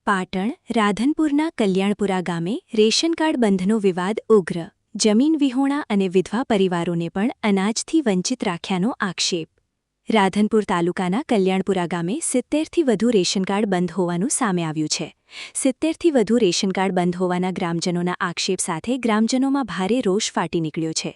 પાટણ રાધનપુરના કલ્યાણપુરા ગામે ration card બંધનો વિવાદ ઉગ્ર. જમીન વિહોણા અને વિધવા પરિવારોને પણ અનાજથી વંચિત રાખ્યાનો આક્ષેપ. રાધનપુર તાલુકાના કલ્યાણપુરા ગામે 70થી વધુ રેશન કાર્ડ બંધ હોવાનું સામે આવ્યું છે. 70થી વધુ રેશન કાર્ડ બંધ હોવાના ગ્રામજનોના આક્ષેપ સાથે ગ્રામજનોમાં ભારે રોષ ફાટી નીકળ્યો છે.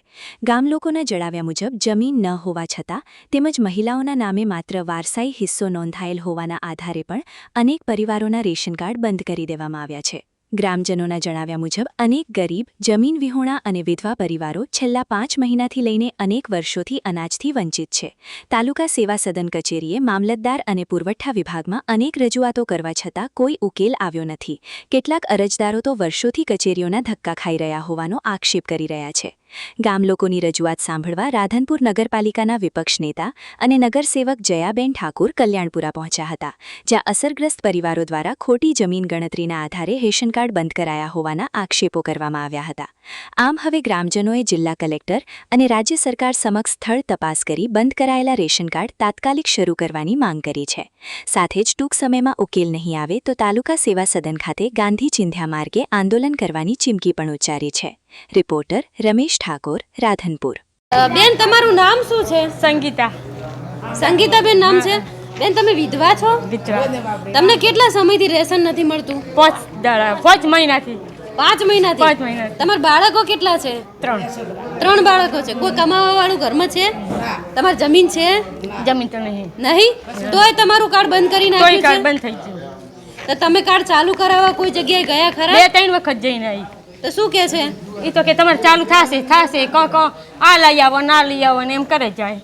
ગામલોકોના જણાવ્યા મુજબ જમીન ન હોવા છતાં તેમજ મહિલાઓના નામે માત્ર વારસાઈ હિસ્સો નોંધાયેલ હોવાના આધારે પણ અનેક પરિવારોના રેશન કાર્ડ બંધ કરી દેવામાં આવ્યા છે. ગ્રામજનોના જણાવ્યા મુજબ અનેક ગરીબ, જમીન વિહોણા અને વિધવા પરિવારો છેલ્લા 5 મહિનાથી લઈને અનેક વર્ષોથી અનાજથી વંચિત છે. તાલુકા સેવા સદન કચેરીએ મામલતદાર અને પુરવઠા વિભાગમાં અનેક રજૂઆતો કરવા છતાં કોઈ ઉકેલ આવ્યો નથી. કેટલાક અરજદારો તો વર્ષોથી કચેરીઓના ધક્કા ખાઈ રહ્યા હોવાનો આક્ષેપ કરી રહ્યા છે. ગામલોકોની રજૂઆત સાંભળવા રાધનપુર નગરપાલિકાના વિપક્ષ નેતા અને નગરસેવક જયાબેન ઠાકુર કલ્યાણપુરા પહોંચ્યા હતા, જ્યાં અસરગ્રસ્ત પરિવારો દ્વારા ખોટી જમીન ગણતરીના આધારે રેશન કાર્ડ બંધ કરાયા હોવાના આક્ષેપો કરવામાં આવ્યા હતા. આમ હવે ગ્રામજનોએ જિલ્લા કલેક્ટર અને રાજ્ય સરકાર સમક્ષ સ્થળ તપાસ કરી બંધ કરાયેલા રેશન કાર્ડ તાત્કાલિક શરૂ કરવાની માંગ કરી છે. સાથે જ ટૂંક સમયમાં ઉકેલ નહીં આવે તો તાલુકા સેવા સદન ખાતે ગાંધી ચિંધ્યા માર્ગે આંદોલન કરવાની ચીમકી પણ ઉચ્ચારી છે. રિપોર્ટર રમેશ ઠાકોર, રાધનપુર. બેન, તમારું નામ શું છે? સંગીતા. સંગીતાબેન નામ છે. બેન, તમે વિધવા છો? વિધવા. તમને કેટલા સમયથી રેશન નથી મળતું? 5 મહિનાથી. 5 મહિનાથી. 5 મહિનાથી. તમારા બાળકો કેટલા છે? 3 બાળકો છે. કોઈ કમાવા વાળું ઘરમાં છે? તમારી જમીન છે? જમીન તો નહીં. નહીં? તોય તમારું કાર્ડ બંધ કરી કોઈ નાખ્યું કાર્ડ છે? બંધ થઈ ગયું. તો તમે કાર્ડ ચાલુ કરાવવા કોઈ જગ્યાએ ગયા ખરા? 2-3 વખત જઈને આવી. તો શું કહે છે? એ તો કે તમારે ચાલુ થશે કો આ લઈ આવો ના લઈ આવો ને એમ કરે જાય.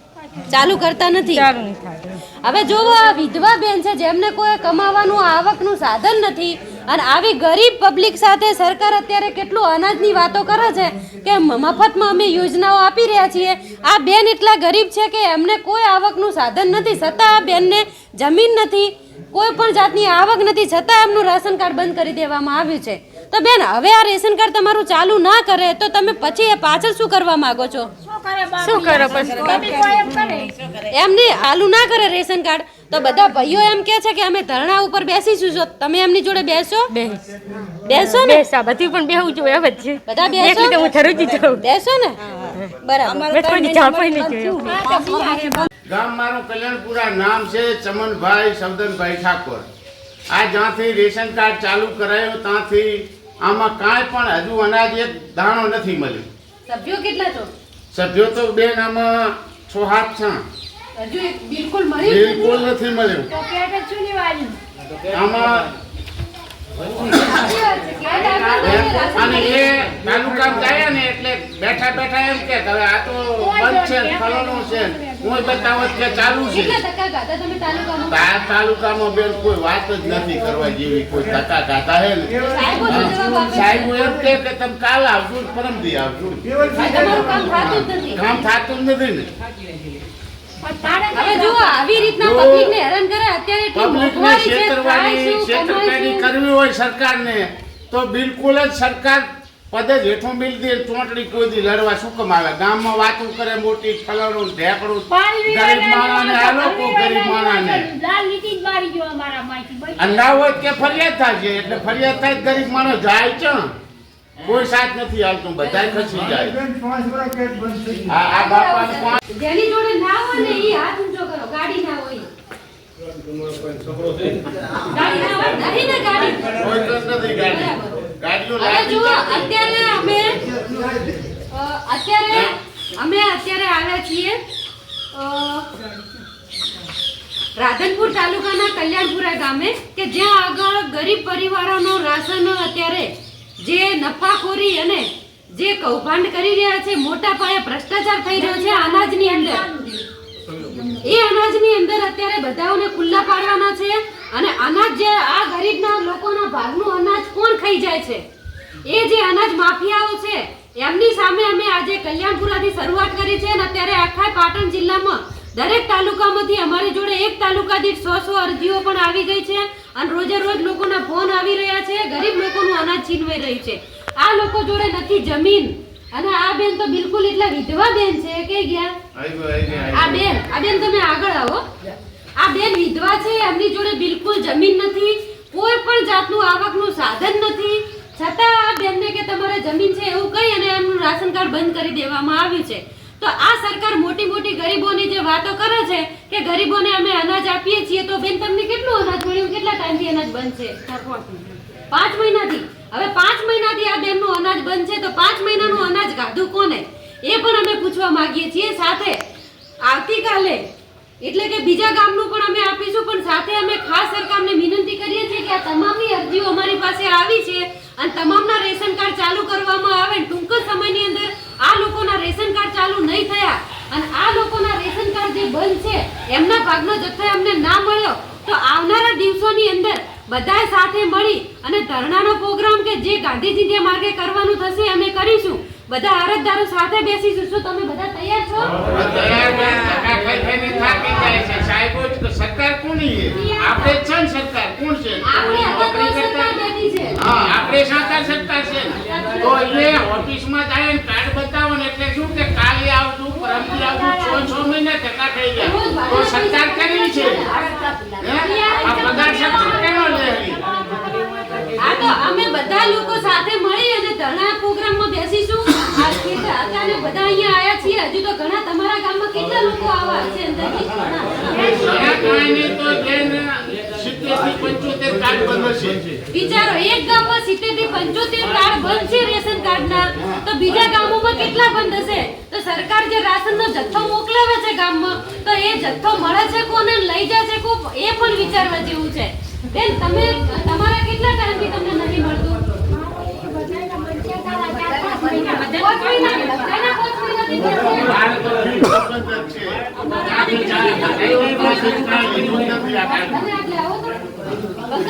ચાલુ કરતા નથી. ચાલુ નહીં થાય. હવે જો આ વિધવા બેન છે જેમને કોઈ કમાવાનું આવકનું સાધન નથી અને આવી ગરીબ પબ્લિક સાથે સરકાર અત્યારે કેટલું અનાજની વાતો કરે છે કે મફતમાં અમે યોજનાઓ આપી રહ્યા છીએ. આ બેન એટલા ગરીબ છે કે એમને કોઈ આવકનું સાધન નથી, છતાં આ બેનને જમીન નથી, કોઈ પણ જાતની આવક નથી, છતાં એમનું રાશન કાર્ડ બંધ કરી દેવામાં આવ્યું છે. તો બેન, હવે આ રેશન કાર્ડ તમારું ચાલુ ના કરે તો તમે પછી પાછળ શું કરવા માંગો છો? શું કરે પછી? એમને ચાલુ ના કરે રેશન કાર્ડ તો બધા ભાઈઓ એમ કે છે કે અમે ધરણા ઉપર બેસીશું. છો તમે એમની જોડે બેસો? બેસો ને? બેસા બધી પણ બેહું જોઈએ વચ્ચે. બધા બેસો? એટલે તો હું થરું જ જાઉં. બેસો ને? બરાબર. મેં કોઈ ચાપઈ નહીં જોયું. ગામ મારું કલ્યાણપુરા, નામ છે ચમનભાઈ સવદનભાઈ ઠાકોર. આ જ્યાંથી રેશન કાર્ડ ચાલુ કરાયું ત્યાંથી આમાં કાંઈ પણ હજુ અનાજ એક દાણો નથી મળ્યું. સભ્યો કેટલા છો? સભ્યો તો બેન આમાં 6-7 છે. હજુ બિલકુલ મળ્યું બિલકુલ નથી મળ્યું આમાં. અને એ તાલુકામાં જાય ને એટલે બેઠા બેઠા એમ કે હવે આ તો બંધ છે, ફલાણું છે, હું બતાવત કે ચાલુ છે. કેટલા ટકા ગાતા તમે તાલુકામાં? તાલુકામાં બેન કોઈ વાત જ નથી કરવા જેવી. કોઈ ટકા ગાતા હે ને સાહેબ એમ કે તમે કાલ આવજો, પરમદી આવજો. તમારું કામ થતું જ નથી. કામ થતું જ નથી ને. હવે જો આવી રીતના પબ્લિકને હેરાન કરે અત્યારે એટલી પબ્લિકને મોંઘવારી છે, છેતરવાની ખાય શું, છેતરપિંડી કમાય શું? કરવી હોય સરકારને તો બિલકુલ જ સરકાર પદ જ હેઠું મિલતી ચોંટડી કોઈ દી લડવા શું કમાવે? ગામમાં વાતો કરે મોટી, ફલાણું ઢેકડું, ગરીબ માણાને આ લોકો ગરીબ માણાને અને ના હોય કે ફરિયાદ થાય એટલે ફરિયાદ થાય ગરીબ માણસ જાય છે. કોઈ સાથ નથી હાલતું, બધા ખસી જાય. આ બાપા જેની જોડે ના હોય ને ઈ હાથ ઊંચો કરો. ગાડી ના હોય. ગાડી ના હોય? નહીં ને ગાડી? કોઈ તો નથી ગાડી. ગાડીઓ હવે લાગી જુઓ, જતી. અત્યારે આવ્યા છીએ રાધનપુર તાલુકાના કલ્યાણપુરા ગામે કે જ્યાં આગળ ગરીબ પરિવારોનો રાશન અત્યારે જે નફાખોરી અને જે કૌભાંડ કરી રહ્યા છે, મોટા પાયે ભ્રષ્ટાચાર થઈ રહ્યો છે અનાજની અંદર, એ અનાજની અંદર અત્યારે બધાઓને ખુલ્લા પાડવાના છે. અને અનાજ જે આ ગરીબના લોકોના ભાગનું અનાજ કોણ ખાઈ જાય છે, એ જે અનાજ માફિયાઓ છે એમની સામે અમે આજે કલ્યાણપુરાથી શરૂઆત કરી છે. અને અત્યારે આખા પાટણ જિલ્લામાં દરેક તાલુકામાંથી અમારી જોડે એક તાલુકા દીઠ 100 અરજીઓ પણ આવી ગઈ છે અને રોજે રોજ લોકોના ફોન આવી રહ્યા છે. ગરીબ લોકોનું અનાજ છીનવાઈ રહ્યું છે. આ લોકો જોડે નથી જમીન. અને આ બેન તો બિલકુલ એટલા વિધવા બેન છે કે ગયા આ બેન તમે આગળ આવો. આ બેન વિધવા છે, એમની જોડે બિલકુલ જમીન નથી, કોઈ પણ જાતનું આવકનું સાધન નથી, છતાં આ બેનને કે તમારે જમીન છે એવું કહી અને એમનું રાશન કાર્ડ બંધ કરી દેવામાં આવ્યું છે. તો આ સરકાર મોટી મોટી ગરીબોની જે વાતો કરે છે કે ગરીબોને અમે અનાજ આપીએ છીએ, તો બેન તમને કેટલું અનાજ મળ્યું? કેટલા ટાઈમથી અનાજ બંધ છે? 5 મહિનાથી. હવે 5 મહિનાથી આ બેનનું અનાજ બંધ છે, તો 5 મહિનાનું અનાજ ગાધું કોને એ પણ અમે પૂછવા માંગીએ છીએ. સાથે આવતીકાલે એટલે કે બીજા ગામનું પણ અમે આપીશું, પણ સાથે અમે ખાસ સરકારને વિનંતી કરીએ છીએ કે આ તમામની અરજીઓ અમારી પાસે આવી છે અને તમામના રેશન કાર્ડ ચાલુ કરવામાં આવે. ટૂંક જ સમયની અંદર આ લોકોના રેશન કાર્ડ ચાલુ નહીં થયા અને આ લોકોના રેશન કાર્ડ જે બંધ છે એમના ભાગનો જથ્થો અમને ના મળ્યો, તો આવનારા દિવસોની અંદર બધાએ સાથે મળી અને ધરણાનો પ્રોગ્રામ કે જે ગાંધીજીના માર્ગે કરવાનું થશે અમે કરીશું. બધા અરજદારો સાથે બેસીશું. શું તમે બધા તૈયાર છો? તૈયાર બેન, ટકા ખાઈ ખાઈને થાકી જાય છે. સાહેબો જ કે સરકાર કોની છે? આપણે જ છે ને સરકાર. કોણ છે? આપણે નોકરી સરકાર કરતા બેઠી છે. હા, આપણે સરકાર છે ને. તો એ ઓફિસમાં જાય ને કાર્ડ બતાવો ને એટલે શું કે કાલે આવતું, પરમથી આવતું, 6 મહિના ટકા થઈ ગયા. તો સરકાર કેવી છે? હે? આ પગાર સરકાર કેનો લે? આ તો અમે બધા લોકો સાથે મળી અને ધરણા પ્રોગ્રામમાં બેસીશું. આ ખેતર અત્યારે બધા અહીંયા આયા છીએ. હજુ તો ઘણા તમારા ગામમાં કેટલા લોકો આવા છે અંદરથી? ઘણા કાંઈ નહીં તો બેન 70 થી 75 કાર્ડ બંધ છે. વિચારો, એક ગામમાં 70 થી 75 કાર્ડ બંધ છે રેશન કાર્ડના, તો બીજા ગામોમાં કેટલા બંધ હશે? તો સરકાર જે રાશનનો જથ્થો મોકલાવે છે ગામમાં, તો એ જથ્થો મળે છે કોને, લઈ જાય છે કોણ, એ પણ વિચારવા જેવું છે. બેન, તમે તમારા કેટલા ટાઈમથી તમને નથી મળતું?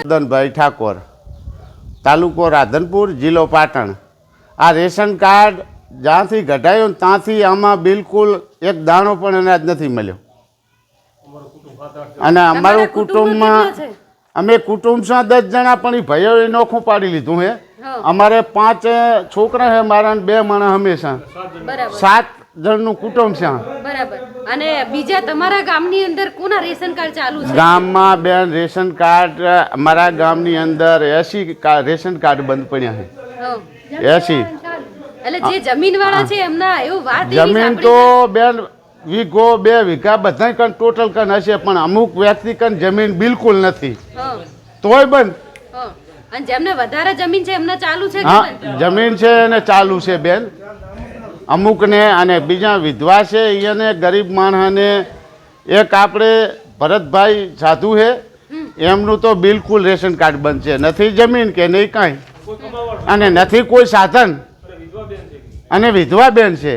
મદનભાઈ ઠાકોર, તાલુકો રાધનપુર, જિલ્લો પાટણ. આ રેશન કાર્ડ જ્યાંથી કઢાયું ત્યાંથી આમાં બિલકુલ એક દાણો પણ અનાજ નથી મળ્યો. અને અમારું કુટુંબમાં અમે કુટુંબ છે 10 જણા, પણ એ ભાઈઓએ નોખું પાડી લીધું હે. અમારે 5 છોકરા છે મારા, 2 માણસ હંમેશા. બરાબર. 7 જણનું કુટુંબ છે. બરાબર. અને બીજા તમારા ગામની અંદર કોના રેશન કાર્ડ ચાલુ છે? ગામમાં બેન રેશન કાર્ડ અમારા ગામની અંદર 80 રેશન કાર્ડ બંધ પડ્યા છે. 80. એટલે જે જમીન વાળા છે એમના એવું વાત એવી જમીન તો બેન વીઘો 2 વીઘા બધા કન ટોટલ કન હશે, પણ અમુક વ્યક્તિ કન જમીન બિલકુલ નથી, તોય બંધ. અને જેમને વધારે જમીન છે એમને ચાલુ છે કે હા, બંધ? જમીન છે અને ચાલુ છે બેન અમુકને. અને બીજા વિધવા છે એને ગરીબ માણસને, એક આપણે ભરતભાઈ સાધુ છે એમનું તો બિલકુલ રેશન કાર્ડ બંધ છે. નથી જમીન કે નહીં કાંઈ, અને નથી કોઈ સાધન, અને વિધવા બેન છે.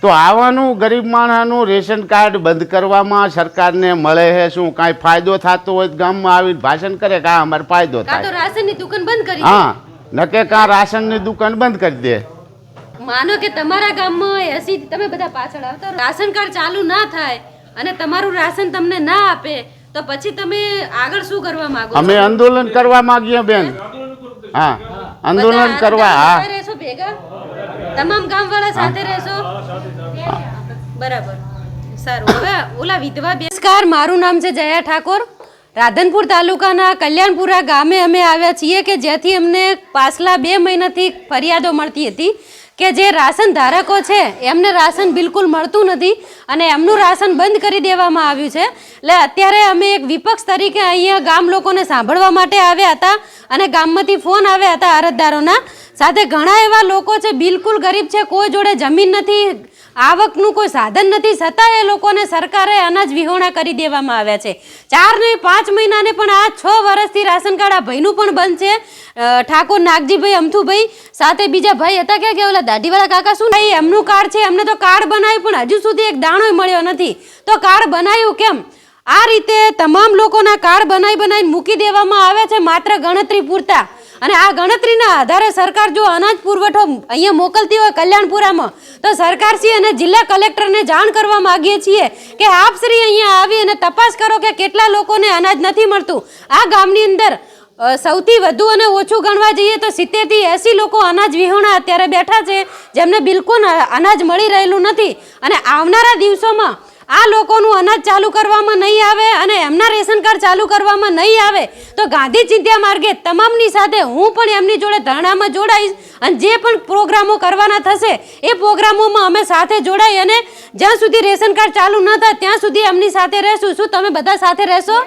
તો આવાનું ગરીબ માણસનું રેશન કાર્ડ બંધ કરવામાં સરકારને મળે છે શું કાંઈ ફાયદો થતો હોય તો ગામમાં આવીને ભાષણ કરે કે અમારે ફાયદો કાં તો થાય? રાશનની દુકાન બંધ કરી દે. હા, નકે કાં રાશનની દુકાન બંધ કરી દે. માનો કે તમારા ગામમાં 80 તમે બધા પાછળ આવતા રાશન કાર્ડ ચાલુ ના થાય અને તમારું રાશન તમને ના આપે, તો પછી તમે આગળ શું કરવા માંગો છો? અમે આંદોલન કરવા માંગીએ બેન. હા, આંદોલન કરવા. હા, બધા રહેશો ભેગા, તમામ ગામવાળા સાથે રહેશો? બરાબર, સારું. હવે ઓલા વિધવા નમસ્કાર, મારું નામ છે જયા ઠાકોર. રાધનપુર તાલુકાના કલ્યાણપુરા ગામે અમે આવ્યા છીએ કે જેથી અમને પાછલા 2 મહિનાથી ફરિયાદો મળતી હતી કે જે રાશન ધારકો છે એમને રાશન બિલકુલ મળતું નથી અને એમનું રાશન બંધ કરી દેવામાં આવ્યું છે. એટલે અત્યારે અમે એક વિપક્ષ તરીકે અહીંયા ગામ લોકોને સાંભળવા માટે આવ્યા હતા અને ગામમાંથી ફોન આવ્યા હતા અરજદારોના. સાથે ઘણા એવા લોકો છે બિલકુલ ગરીબ છે, કોઈ જોડે જમીન નથી, આવકનું કોઈ સાધન નથી, છતાં એ લોકોને સરકારે અનાજ વિહોણા કરી દેવામાં આવ્યા છે. 4 ને 5 મહિનાને પણ આ 6 વર્ષથી રાશન કાર્ડ આ ભાઈનું પણ બંધ છે. ઠાકોર નાગજીભાઈ, અમથુભાઈ, સાથે બીજા ભાઈ હતા કે ઓલા દાઢીવાળા કાકા, શું ભાઈ એમનું કાર્ડ છે, એમને તો કાર્ડ બનાવ્યું પણ હજુ સુધી એક દાણો મળ્યો નથી. તો કાર્ડ બનાવ્યું કેમ? આ રીતે તમામ લોકોના કાર્ડ બનાવીને મૂકી દેવામાં આવે છે માત્ર ગણતરી પૂરતા. અને આ ગણતરીના આધારે સરકાર જો અનાજ પુરવઠો અહીંયા મોકલતી હોય કલ્યાણપુરામાં, તો સરકારશ્રી અને જિલ્લા કલેક્ટરને જાણ કરવા માંગીએ છીએ કે આપશ્રી અહીંયા આવી અને તપાસ કરો કે કેટલા લોકોને અનાજ નથી મળતું. આ ગામની અંદર સૌથી વધુ અને ઓછું ગણવા જઈએ તો 70 થી 80 લોકો અનાજ વિહોણા અત્યારે બેઠા છે, જેમને બિલકુલ અનાજ મળી રહેલું નથી. અને આવનારા દિવસોમાં આ લોકોનું અનાજ ચાલુ કરવામાં નહીં આવે અને એમના રેશન કાર્ડ ચાલુ કરવામાં નહીં આવે તો ગાંધી ચિંધ્યા માર્ગે તમામની સાથે હું પણ એમની જોડે ધરણામાં જોડાઈશ અને જે પણ પ્રોગ્રામો કરવાના થશે એ પ્રોગ્રામોમાં અમે સાથે જોડાઈ અને જ્યાં સુધી રેશન કાર્ડ ચાલુ ન થાય ત્યાં સુધી એમની સાથે રહેશું. શું તમે બધા સાથે રહેશો?